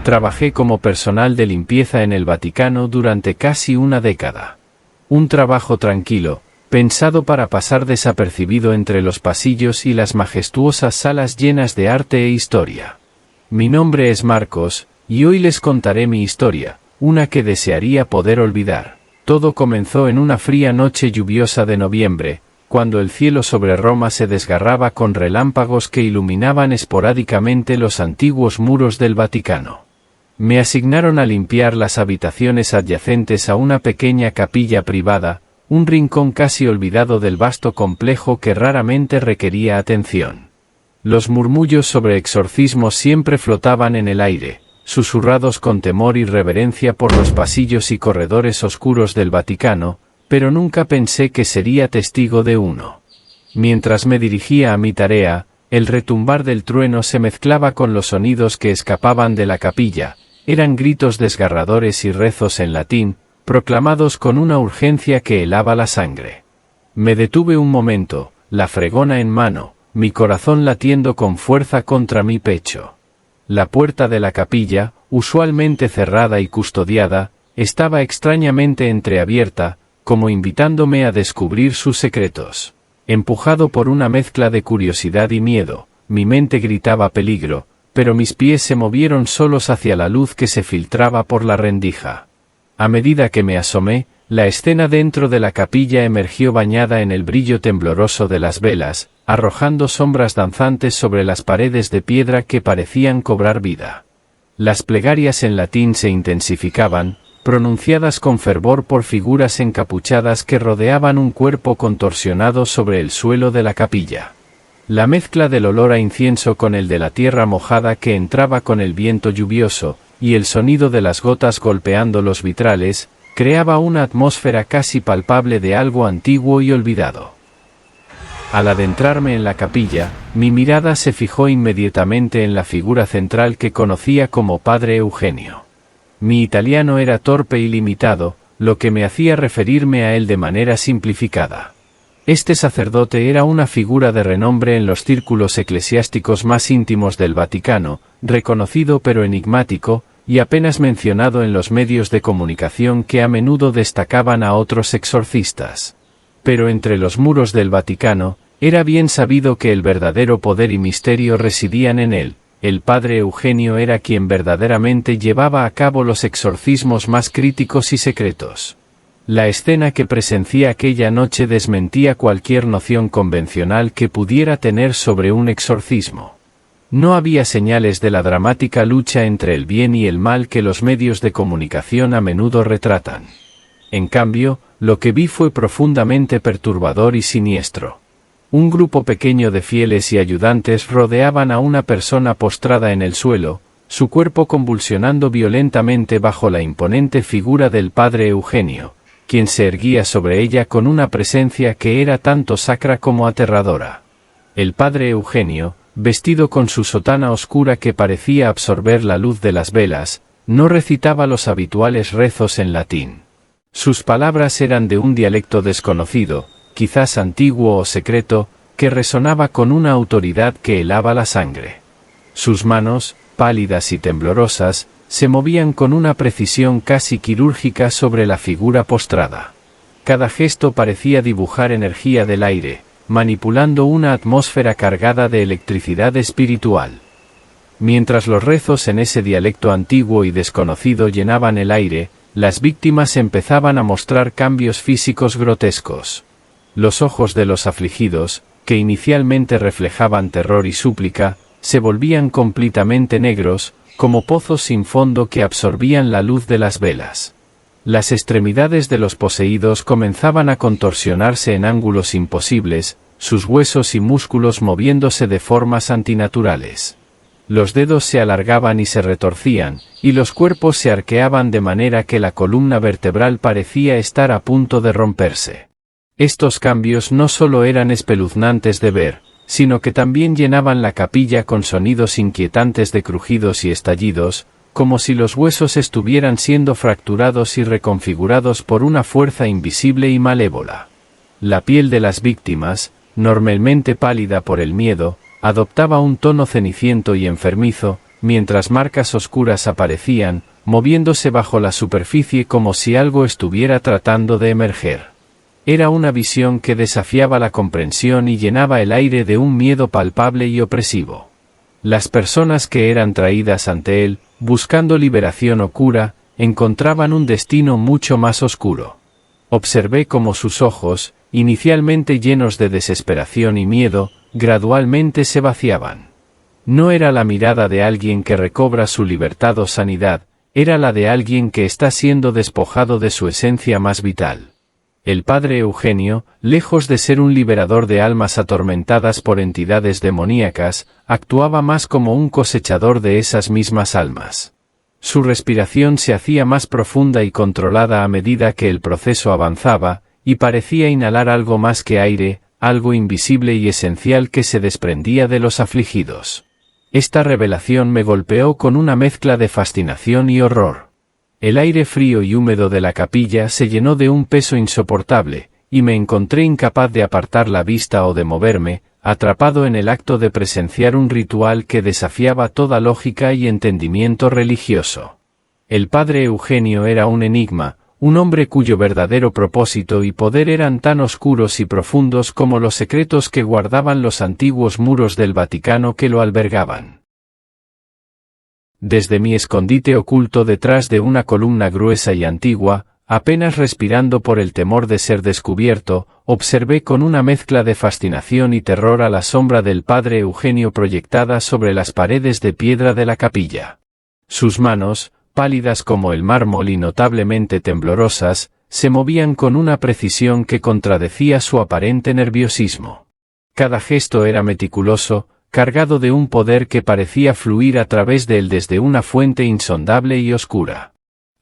Trabajé como personal de limpieza en el Vaticano durante casi una década. Un trabajo tranquilo, pensado para pasar desapercibido entre los pasillos y las majestuosas salas llenas de arte e historia. Mi nombre es Marcos, y hoy les contaré mi historia, una que desearía poder olvidar. Todo comenzó en una fría noche lluviosa de noviembre, cuando el cielo sobre Roma se desgarraba con relámpagos que iluminaban esporádicamente los antiguos muros del Vaticano. Me asignaron a limpiar las habitaciones adyacentes a una pequeña capilla privada, un rincón casi olvidado del vasto complejo que raramente requería atención. Los murmullos sobre exorcismos siempre flotaban en el aire, susurrados con temor y reverencia por los pasillos y corredores oscuros del Vaticano, pero nunca pensé que sería testigo de uno. Mientras me dirigía a mi tarea, el retumbar del trueno se mezclaba con los sonidos que escapaban de la capilla, eran gritos desgarradores y rezos en latín, proclamados con una urgencia que helaba la sangre. Me detuve un momento, la fregona en mano, mi corazón latiendo con fuerza contra mi pecho. La puerta de la capilla, usualmente cerrada y custodiada, estaba extrañamente entreabierta, como invitándome a descubrir sus secretos. Empujado por una mezcla de curiosidad y miedo, mi mente gritaba peligro, pero mis pies se movieron solos hacia la luz que se filtraba por la rendija. A medida que me asomé, la escena dentro de la capilla emergió bañada en el brillo tembloroso de las velas, arrojando sombras danzantes sobre las paredes de piedra que parecían cobrar vida. Las plegarias en latín se intensificaban, pronunciadas con fervor por figuras encapuchadas que rodeaban un cuerpo contorsionado sobre el suelo de la capilla. La mezcla del olor a incienso con el de la tierra mojada que entraba con el viento lluvioso, y el sonido de las gotas golpeando los vitrales, creaba una atmósfera casi palpable de algo antiguo y olvidado. Al adentrarme en la capilla, mi mirada se fijó inmediatamente en la figura central que conocía como Padre Eugenio. Mi italiano era torpe y limitado, lo que me hacía referirme a él de manera simplificada. Este sacerdote era una figura de renombre en los círculos eclesiásticos más íntimos del Vaticano, reconocido pero enigmático, y apenas mencionado en los medios de comunicación que a menudo destacaban a otros exorcistas. Pero entre los muros del Vaticano, era bien sabido que el verdadero poder y misterio residían en él. El Padre Eugenio era quien verdaderamente llevaba a cabo los exorcismos más críticos y secretos. La escena que presencié aquella noche desmentía cualquier noción convencional que pudiera tener sobre un exorcismo. No había señales de la dramática lucha entre el bien y el mal que los medios de comunicación a menudo retratan. En cambio, lo que vi fue profundamente perturbador y siniestro. Un grupo pequeño de fieles y ayudantes rodeaban a una persona postrada en el suelo, su cuerpo convulsionando violentamente bajo la imponente figura del Padre Eugenio, quien se erguía sobre ella con una presencia que era tanto sacra como aterradora. El Padre Eugenio, vestido con su sotana oscura que parecía absorber la luz de las velas, no recitaba los habituales rezos en latín. Sus palabras eran de un dialecto desconocido, quizás antiguo o secreto, que resonaba con una autoridad que helaba la sangre. Sus manos, pálidas y temblorosas, se movían con una precisión casi quirúrgica sobre la figura postrada. Cada gesto parecía dibujar energía del aire, manipulando una atmósfera cargada de electricidad espiritual. Mientras los rezos en ese dialecto antiguo y desconocido llenaban el aire, las víctimas empezaban a mostrar cambios físicos grotescos. Los ojos de los afligidos, que inicialmente reflejaban terror y súplica, se volvían completamente negros, como pozos sin fondo que absorbían la luz de las velas. Las extremidades de los poseídos comenzaban a contorsionarse en ángulos imposibles, sus huesos y músculos moviéndose de formas antinaturales. Los dedos se alargaban y se retorcían, y los cuerpos se arqueaban de manera que la columna vertebral parecía estar a punto de romperse. Estos cambios no solo eran espeluznantes de ver, sino que también llenaban la capilla con sonidos inquietantes de crujidos y estallidos, como si los huesos estuvieran siendo fracturados y reconfigurados por una fuerza invisible y malévola. La piel de las víctimas, normalmente pálida por el miedo, adoptaba un tono ceniciento y enfermizo, mientras marcas oscuras aparecían, moviéndose bajo la superficie como si algo estuviera tratando de emerger. Era una visión que desafiaba la comprensión y llenaba el aire de un miedo palpable y opresivo. Las personas que eran traídas ante él, buscando liberación o cura, encontraban un destino mucho más oscuro. Observé cómo sus ojos, inicialmente llenos de desesperación y miedo, gradualmente se vaciaban. No era la mirada de alguien que recobra su libertad o sanidad, era la de alguien que está siendo despojado de su esencia más vital. El padre Eugenio, lejos de ser un liberador de almas atormentadas por entidades demoníacas, actuaba más como un cosechador de esas mismas almas. Su respiración se hacía más profunda y controlada a medida que el proceso avanzaba, y parecía inhalar algo más que aire, algo invisible y esencial que se desprendía de los afligidos. Esta revelación me golpeó con una mezcla de fascinación y horror. El aire frío y húmedo de la capilla se llenó de un peso insoportable, y me encontré incapaz de apartar la vista o de moverme, atrapado en el acto de presenciar un ritual que desafiaba toda lógica y entendimiento religioso. El padre Eugenio era un enigma, un hombre cuyo verdadero propósito y poder eran tan oscuros y profundos como los secretos que guardaban los antiguos muros del Vaticano que lo albergaban. Desde mi escondite oculto detrás de una columna gruesa y antigua, apenas respirando por el temor de ser descubierto, observé con una mezcla de fascinación y terror a la sombra del padre Eugenio proyectada sobre las paredes de piedra de la capilla. Sus manos, pálidas como el mármol y notablemente temblorosas, se movían con una precisión que contradecía su aparente nerviosismo. Cada gesto era meticuloso, cargado de un poder que parecía fluir a través de él desde una fuente insondable y oscura.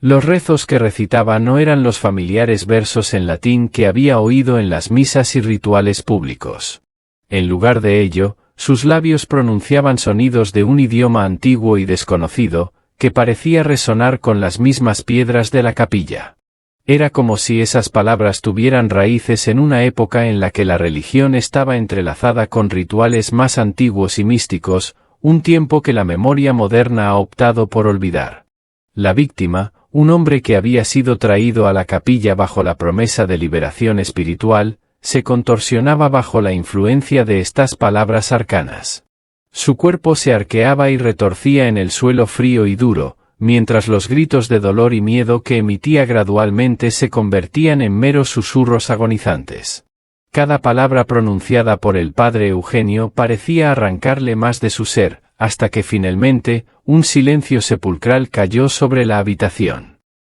Los rezos que recitaba no eran los familiares versos en latín que había oído en las misas y rituales públicos. En lugar de ello, sus labios pronunciaban sonidos de un idioma antiguo y desconocido, que parecía resonar con las mismas piedras de la capilla. Era como si esas palabras tuvieran raíces en una época en la que la religión estaba entrelazada con rituales más antiguos y místicos, un tiempo que la memoria moderna ha optado por olvidar. La víctima, un hombre que había sido traído a la capilla bajo la promesa de liberación espiritual, se contorsionaba bajo la influencia de estas palabras arcanas. Su cuerpo se arqueaba y retorcía en el suelo frío y duro, mientras los gritos de dolor y miedo que emitía gradualmente se convertían en meros susurros agonizantes. Cada palabra pronunciada por el padre Eugenio parecía arrancarle más de su ser, hasta que finalmente, un silencio sepulcral cayó sobre la habitación.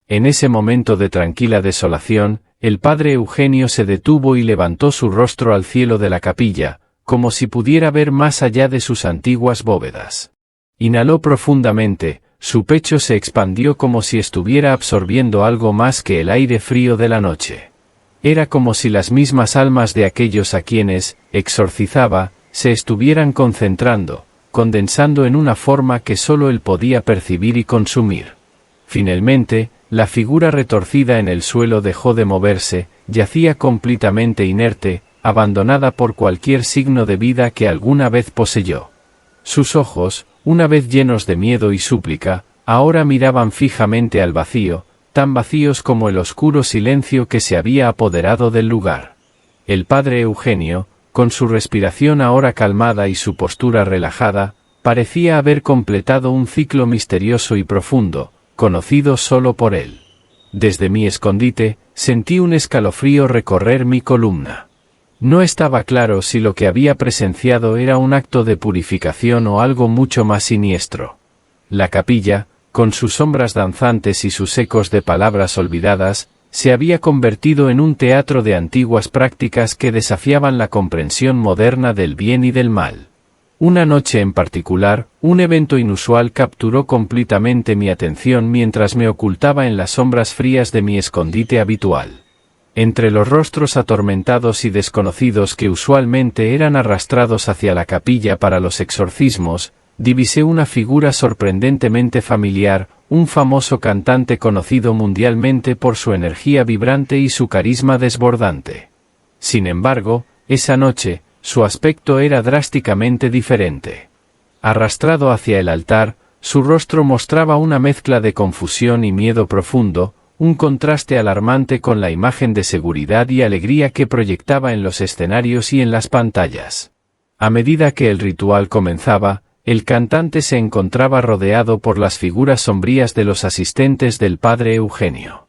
En ese momento de tranquila desolación, el padre Eugenio se detuvo y levantó su rostro al cielo de la capilla, como si pudiera ver más allá de sus antiguas bóvedas. Inhaló profundamente. Su pecho se expandió como si estuviera absorbiendo algo más que el aire frío de la noche. Era como si las mismas almas de aquellos a quienes exorcizaba se estuvieran concentrando, condensando en una forma que solo él podía percibir y consumir. Finalmente, la figura retorcida en el suelo dejó de moverse, yacía completamente inerte, abandonada por cualquier signo de vida que alguna vez poseyó. Sus ojos, una vez llenos de miedo y súplica, ahora miraban fijamente al vacío, tan vacíos como el oscuro silencio que se había apoderado del lugar. El padre Eugenio, con su respiración ahora calmada y su postura relajada, parecía haber completado un ciclo misterioso y profundo, conocido solo por él. Desde mi escondite, sentí un escalofrío recorrer mi columna. No estaba claro si lo que había presenciado era un acto de purificación o algo mucho más siniestro. La capilla, con sus sombras danzantes y sus ecos de palabras olvidadas, se había convertido en un teatro de antiguas prácticas que desafiaban la comprensión moderna del bien y del mal. Una noche en particular, un evento inusual capturó completamente mi atención mientras me ocultaba en las sombras frías de mi escondite habitual. Entre los rostros atormentados y desconocidos que usualmente eran arrastrados hacia la capilla para los exorcismos, divisé una figura sorprendentemente familiar, un famoso cantante conocido mundialmente por su energía vibrante y su carisma desbordante. Sin embargo, esa noche, su aspecto era drásticamente diferente. Arrastrado hacia el altar, su rostro mostraba una mezcla de confusión y miedo profundo, un contraste alarmante con la imagen de seguridad y alegría que proyectaba en los escenarios y en las pantallas. A medida que el ritual comenzaba, el cantante se encontraba rodeado por las figuras sombrías de los asistentes del padre Eugenio.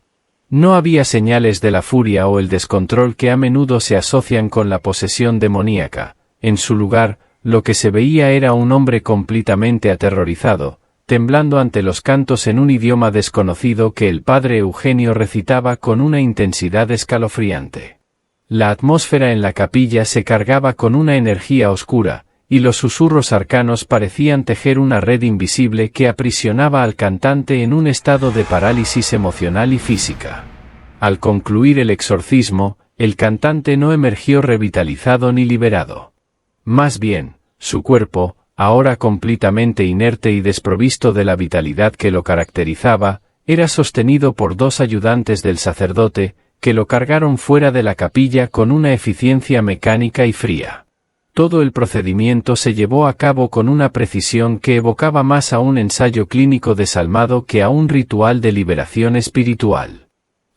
No había señales de la furia o el descontrol que a menudo se asocian con la posesión demoníaca. En su lugar, lo que se veía era un hombre completamente aterrorizado, temblando ante los cantos en un idioma desconocido que el padre Eugenio recitaba con una intensidad escalofriante. La atmósfera en la capilla se cargaba con una energía oscura, y los susurros arcanos parecían tejer una red invisible que aprisionaba al cantante en un estado de parálisis emocional y física. Al concluir el exorcismo, el cantante no emergió revitalizado ni liberado. Más bien, su cuerpo, ahora completamente inerte y desprovisto de la vitalidad que lo caracterizaba, era sostenido por dos ayudantes del sacerdote, que lo cargaron fuera de la capilla con una eficiencia mecánica y fría. Todo el procedimiento se llevó a cabo con una precisión que evocaba más a un ensayo clínico desalmado que a un ritual de liberación espiritual.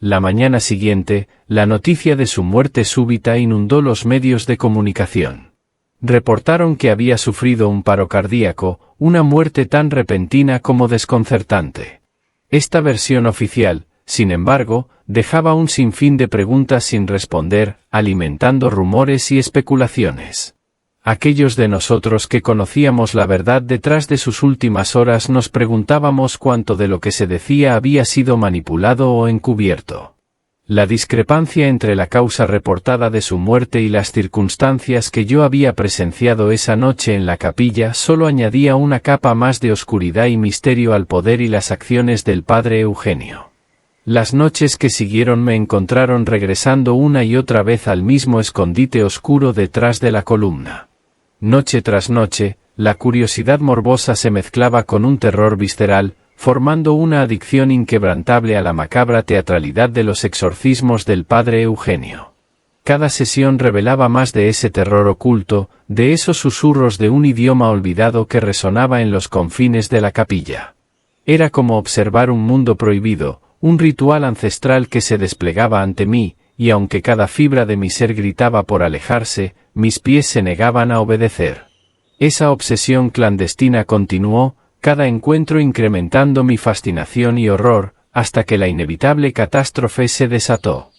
La mañana siguiente, la noticia de su muerte súbita inundó los medios de comunicación. Reportaron que había sufrido un paro cardíaco, una muerte tan repentina como desconcertante. Esta versión oficial, sin embargo, dejaba un sinfín de preguntas sin responder, alimentando rumores y especulaciones. Aquellos de nosotros que conocíamos la verdad detrás de sus últimas horas nos preguntábamos cuánto de lo que se decía había sido manipulado o encubierto. La discrepancia entre la causa reportada de su muerte y las circunstancias que yo había presenciado esa noche en la capilla solo añadía una capa más de oscuridad y misterio al poder y las acciones del padre Eugenio. Las noches que siguieron me encontraron regresando una y otra vez al mismo escondite oscuro detrás de la columna. Noche tras noche, la curiosidad morbosa se mezclaba con un terror visceral, formando una adicción inquebrantable a la macabra teatralidad de los exorcismos del padre Eugenio. Cada sesión revelaba más de ese terror oculto, de esos susurros de un idioma olvidado que resonaba en los confines de la capilla. Era como observar un mundo prohibido, un ritual ancestral que se desplegaba ante mí, y aunque cada fibra de mi ser gritaba por alejarse, mis pies se negaban a obedecer. Esa obsesión clandestina continuó, cada encuentro incrementando mi fascinación y horror, hasta que la inevitable catástrofe se desató.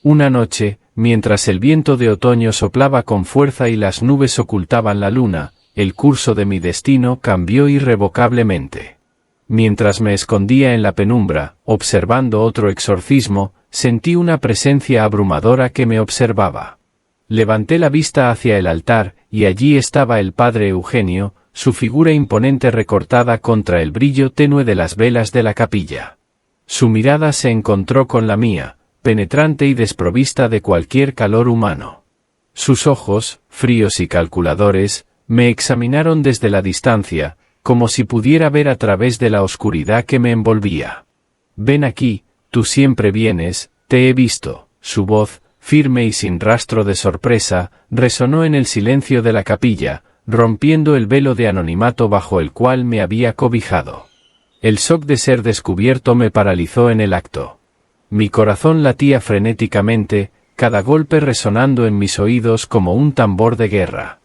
Una noche, mientras el viento de otoño soplaba con fuerza y las nubes ocultaban la luna, el curso de mi destino cambió irrevocablemente. Mientras me escondía en la penumbra, observando otro exorcismo, sentí una presencia abrumadora que me observaba. Levanté la vista hacia el altar, y allí estaba el padre Eugenio, su figura imponente recortada contra el brillo tenue de las velas de la capilla. Su mirada se encontró con la mía, penetrante y desprovista de cualquier calor humano. Sus ojos, fríos y calculadores, me examinaron desde la distancia, como si pudiera ver a través de la oscuridad que me envolvía. «Ven aquí, tú siempre vienes, te he visto». Su voz, firme y sin rastro de sorpresa, resonó en el silencio de la capilla, rompiendo el velo de anonimato bajo el cual me había cobijado. El shock de ser descubierto me paralizó en el acto. Mi corazón latía frenéticamente, cada golpe resonando en mis oídos como un tambor de guerra.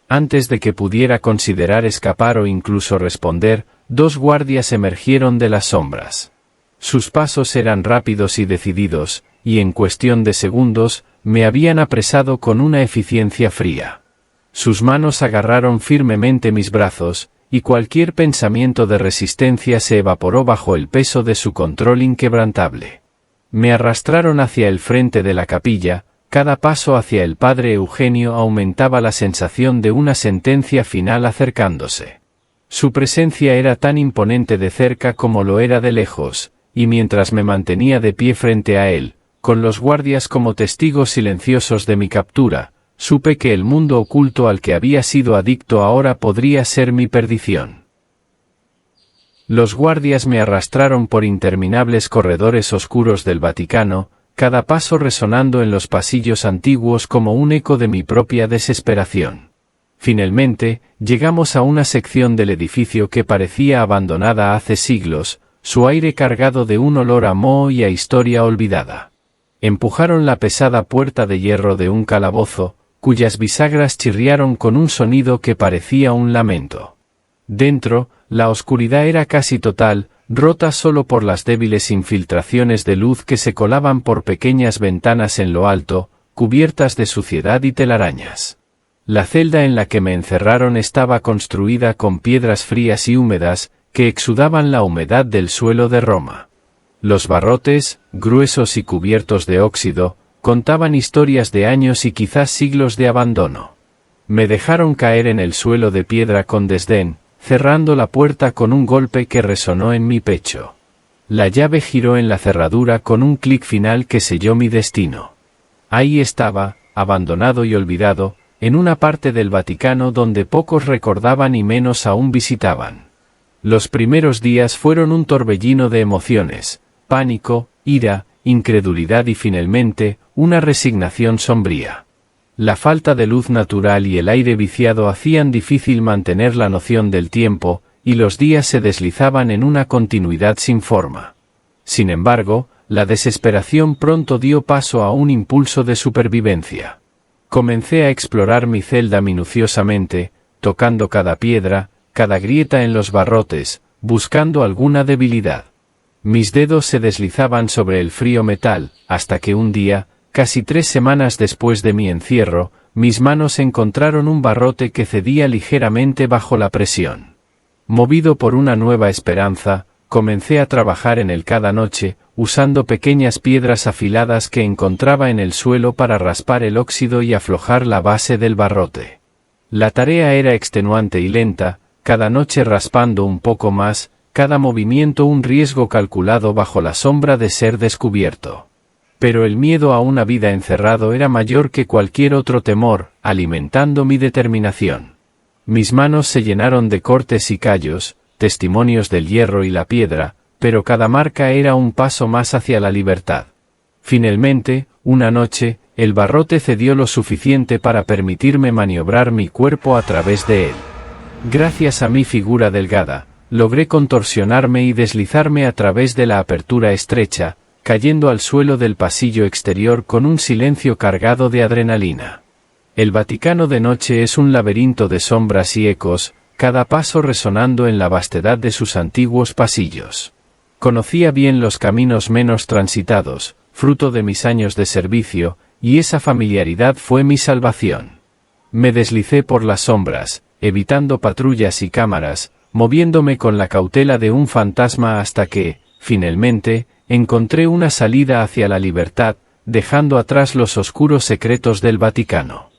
Antes de que pudiera considerar escapar o incluso responder, dos guardias emergieron de las sombras. Sus pasos eran rápidos y decididos, y en cuestión de segundos, me habían apresado con una eficiencia fría. Sus manos agarraron firmemente mis brazos, y cualquier pensamiento de resistencia se evaporó bajo el peso de su control inquebrantable. Me arrastraron hacia el frente de la capilla, cada paso hacia el padre Eugenio aumentaba la sensación de una sentencia final acercándose. Su presencia era tan imponente de cerca como lo era de lejos, y mientras me mantenía de pie frente a él, con los guardias como testigos silenciosos de mi captura, supe que el mundo oculto al que había sido adicto ahora podría ser mi perdición. Los guardias me arrastraron por interminables corredores oscuros del Vaticano, cada paso resonando en los pasillos antiguos como un eco de mi propia desesperación. Finalmente, llegamos a una sección del edificio que parecía abandonada hace siglos, su aire cargado de un olor a moho y a historia olvidada. Empujaron la pesada puerta de hierro de un calabozo, cuyas bisagras chirriaron con un sonido que parecía un lamento. Dentro, la oscuridad era casi total, rota solo por las débiles infiltraciones de luz que se colaban por pequeñas ventanas en lo alto, cubiertas de suciedad y telarañas. La celda en la que me encerraron estaba construida con piedras frías y húmedas, que exudaban la humedad del suelo de Roma. Los barrotes, gruesos y cubiertos de óxido, contaban historias de años y quizás siglos de abandono. Me dejaron caer en el suelo de piedra con desdén, cerrando la puerta con un golpe que resonó en mi pecho. La llave giró en la cerradura con un clic final que selló mi destino. Ahí estaba, abandonado y olvidado, en una parte del Vaticano donde pocos recordaban y menos aún visitaban. Los primeros días fueron un torbellino de emociones, pánico, ira, incredulidad y finalmente, una resignación sombría. La falta de luz natural y el aire viciado hacían difícil mantener la noción del tiempo, y los días se deslizaban en una continuidad sin forma. Sin embargo, la desesperación pronto dio paso a un impulso de supervivencia. Comencé a explorar mi celda minuciosamente, tocando cada piedra, cada grieta en los barrotes, buscando alguna debilidad. Mis dedos se deslizaban sobre el frío metal, hasta que un día, casi 3 semanas después de mi encierro, mis manos encontraron un barrote que cedía ligeramente bajo la presión. Movido por una nueva esperanza, comencé a trabajar en él cada noche, usando pequeñas piedras afiladas que encontraba en el suelo para raspar el óxido y aflojar la base del barrote. La tarea era extenuante y lenta, cada noche raspando un poco más, cada movimiento un riesgo calculado bajo la sombra de ser descubierto. Pero el miedo a una vida encerrado era mayor que cualquier otro temor, alimentando mi determinación. Mis manos se llenaron de cortes y callos, testimonios del hierro y la piedra, pero cada marca era un paso más hacia la libertad. Finalmente, una noche, el barrote cedió lo suficiente para permitirme maniobrar mi cuerpo a través de él. Gracias a mi figura delgada, logré contorsionarme y deslizarme a través de la apertura estrecha, cayendo al suelo del pasillo exterior con un silencio cargado de adrenalina. El Vaticano de noche es un laberinto de sombras y ecos, cada paso resonando en la vastedad de sus antiguos pasillos. Conocía bien los caminos menos transitados, fruto de mis años de servicio, y esa familiaridad fue mi salvación. Me deslicé por las sombras, evitando patrullas y cámaras, moviéndome con la cautela de un fantasma hasta que, finalmente, encontré una salida hacia la libertad, dejando atrás los oscuros secretos del Vaticano.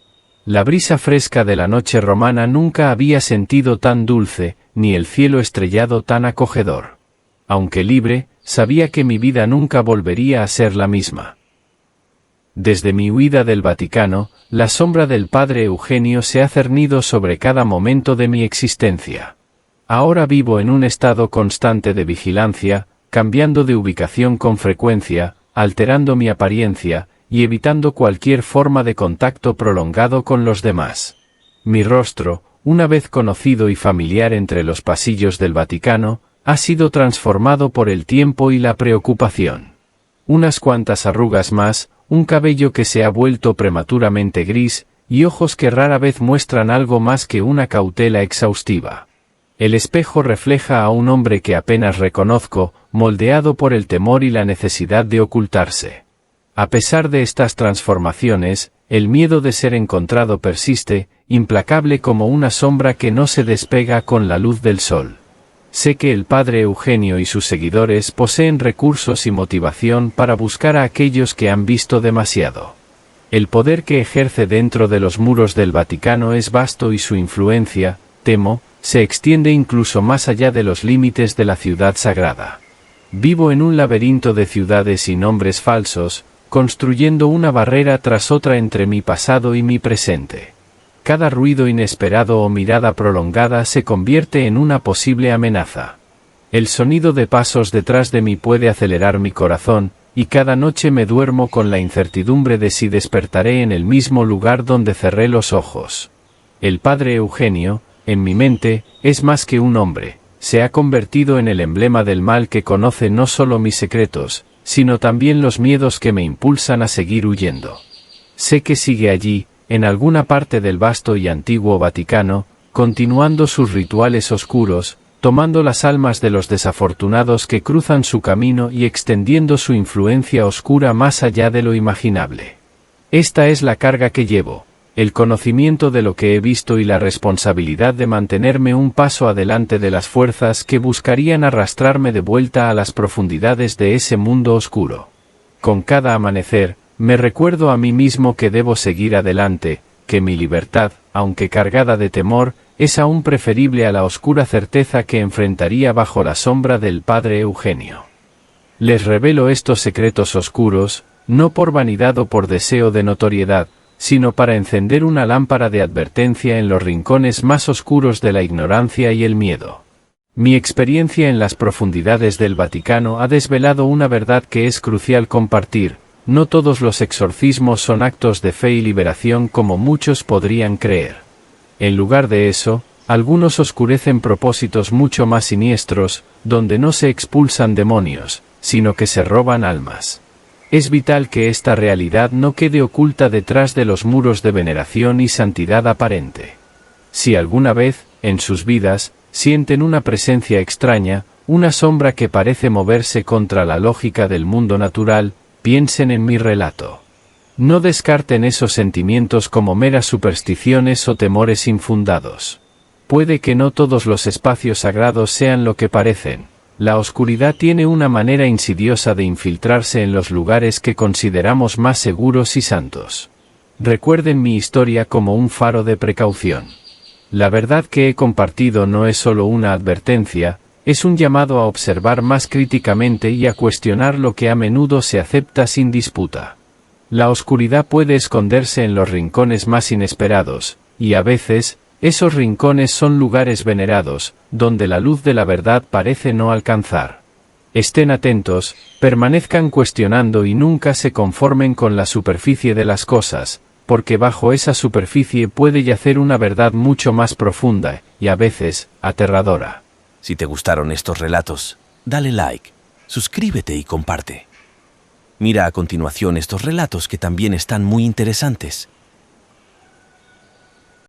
La brisa fresca de la noche romana nunca había sentido tan dulce, ni el cielo estrellado tan acogedor. Aunque libre, sabía que mi vida nunca volvería a ser la misma. Desde mi huida del Vaticano, la sombra del padre Eugenio se ha cernido sobre cada momento de mi existencia. Ahora vivo en un estado constante de vigilancia, cambiando de ubicación con frecuencia, alterando mi apariencia, y evitando cualquier forma de contacto prolongado con los demás. Mi rostro, una vez conocido y familiar entre los pasillos del Vaticano, ha sido transformado por el tiempo y la preocupación. Unas cuantas arrugas más, un cabello que se ha vuelto prematuramente gris, y ojos que rara vez muestran algo más que una cautela exhaustiva. El espejo refleja a un hombre que apenas reconozco, moldeado por el temor y la necesidad de ocultarse. A pesar de estas transformaciones, el miedo de ser encontrado persiste, implacable como una sombra que no se despega con la luz del sol. Sé que el padre Eugenio y sus seguidores poseen recursos y motivación para buscar a aquellos que han visto demasiado. El poder que ejerce dentro de los muros del Vaticano es vasto y su influencia, temo, se extiende incluso más allá de los límites de la ciudad sagrada. Vivo en un laberinto de ciudades y nombres falsos, construyendo una barrera tras otra entre mi pasado y mi presente. Cada ruido inesperado o mirada prolongada se convierte en una posible amenaza. El sonido de pasos detrás de mí puede acelerar mi corazón, y cada noche me duermo con la incertidumbre de si despertaré en el mismo lugar donde cerré los ojos. El padre Eugenio, en mi mente, es más que un hombre, se ha convertido en el emblema del mal que conoce no solo mis secretos, sino también los miedos que me impulsan a seguir huyendo. Sé que sigue allí, en alguna parte del vasto y antiguo Vaticano, continuando sus rituales oscuros, tomando las almas de los desafortunados que cruzan su camino y extendiendo su influencia oscura más allá de lo imaginable. Esta es la carga que llevo, el conocimiento de lo que he visto y la responsabilidad de mantenerme un paso adelante de las fuerzas que buscarían arrastrarme de vuelta a las profundidades de ese mundo oscuro. Con cada amanecer, me recuerdo a mí mismo que debo seguir adelante, que mi libertad, aunque cargada de temor, es aún preferible a la oscura certeza que enfrentaría bajo la sombra del padre Eugenio. Les revelo estos secretos oscuros, no por vanidad o por deseo de notoriedad, sino para encender una lámpara de advertencia en los rincones más oscuros de la ignorancia y el miedo. Mi experiencia en las profundidades del Vaticano ha desvelado una verdad que es crucial compartir: no todos los exorcismos son actos de fe y liberación como muchos podrían creer. En lugar de eso, algunos oscurecen propósitos mucho más siniestros, donde no se expulsan demonios, sino que se roban almas. Es vital que esta realidad no quede oculta detrás de los muros de veneración y santidad aparente. Si alguna vez, en sus vidas, sienten una presencia extraña, una sombra que parece moverse contra la lógica del mundo natural, piensen en mi relato. No descarten esos sentimientos como meras supersticiones o temores infundados. Puede que no todos los espacios sagrados sean lo que parecen. La oscuridad tiene una manera insidiosa de infiltrarse en los lugares que consideramos más seguros y santos. Recuerden mi historia como un faro de precaución. La verdad que he compartido no es solo una advertencia, es un llamado a observar más críticamente y a cuestionar lo que a menudo se acepta sin disputa. La oscuridad puede esconderse en los rincones más inesperados, y a veces, esos rincones son lugares venerados, donde la luz de la verdad parece no alcanzar. Estén atentos, permanezcan cuestionando y nunca se conformen con la superficie de las cosas, porque bajo esa superficie puede yacer una verdad mucho más profunda, y a veces, aterradora. Si te gustaron estos relatos, dale like, suscríbete y comparte. Mira a continuación estos relatos que también están muy interesantes.